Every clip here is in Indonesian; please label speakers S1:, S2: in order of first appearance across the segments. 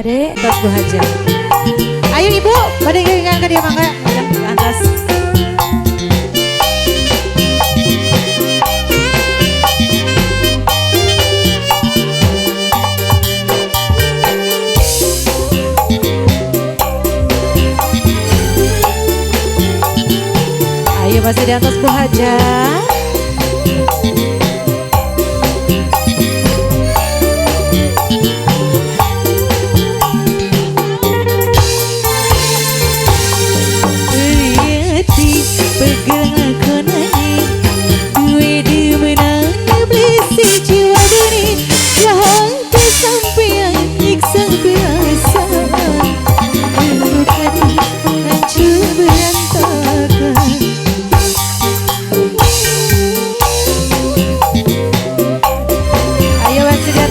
S1: Bade tos Bu Haja. Ayo Ibu, bade ngangkat dia mangga yang atas. Ayo masih di atas Bu Haja.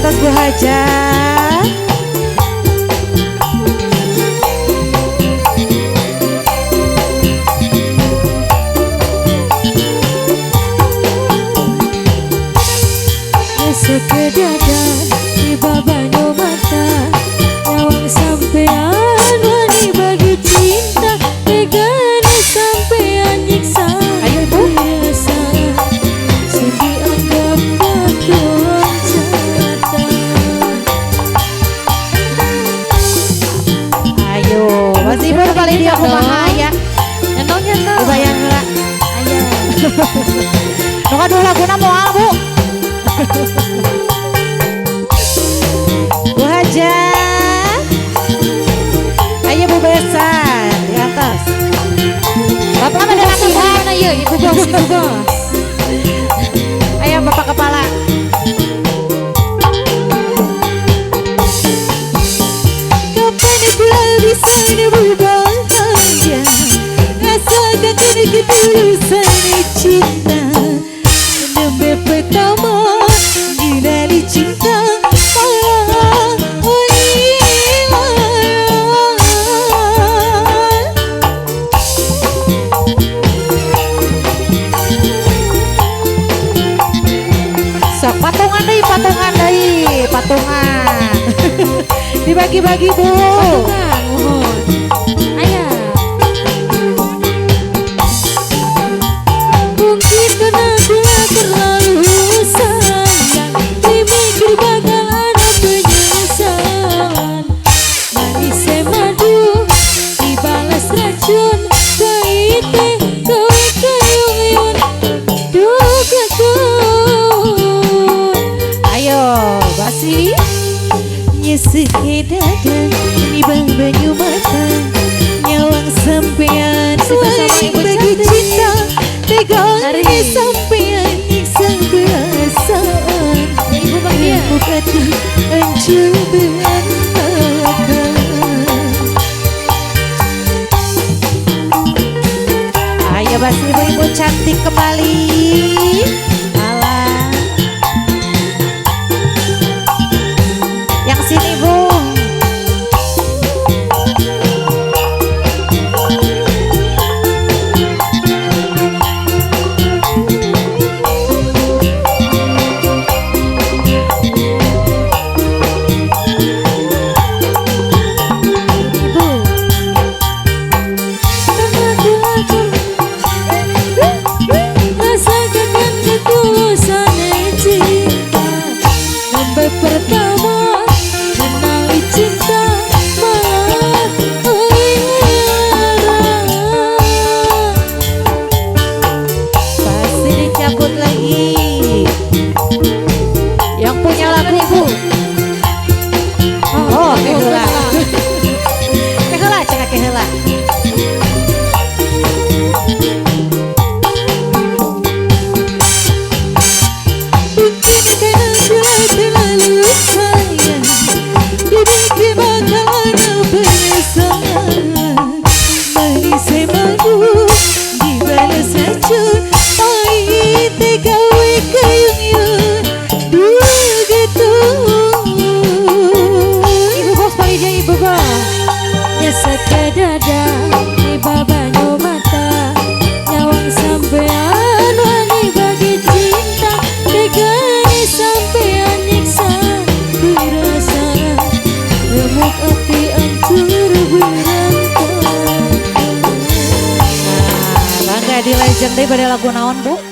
S1: Bu Haja. Sekedada di babanyo mata nyawang sampean wani bagi cinta tegane sampean nyiksa. Ayo Ibu. Rasa sedih anggap batuan jatah. Ayo masih Ibu kali dia kumaha ya nyentong dibayang lah. Ayo nuka dulu laguna moal Bu. Bu Haja. Ayo Bu Besa di atas. Bapak ada latihan. Ayo Ibu Bos, Ibu Bos. Ayo Bapak Kepala. Kapan pula bisa berubah bahagia, rasakan kini ketulusan cinta. Nembe pertama dari cinta sok patungan deh patungan dibagi-bagi Bu patungan mohon. Ayo mungkin karena dia terlalu sayang dimikir bakal ada penyesalan. Manis madu dibalas racun pahitnya kau kayung-yun duga kun. Ayo basi sekedadan ini banyu mata nyawang sampean wani bagi cinta tegane sampean nyiksa perasaan. Ibu bahagia bukati hancur berantakan. Ayo basi ibu-ibu cantik kembali. Alah yang sini Bu. Pertama kenali cinta malah pasti dicabut lagi. Yang punya lagu Bu. Oh kehela kehela cakap kehela. Sekedada di babanyo mata nyawang sampean wani bagi cinta tegane sampean nyiksa berasa remuk jadi legend deh pada lagu naon Bu?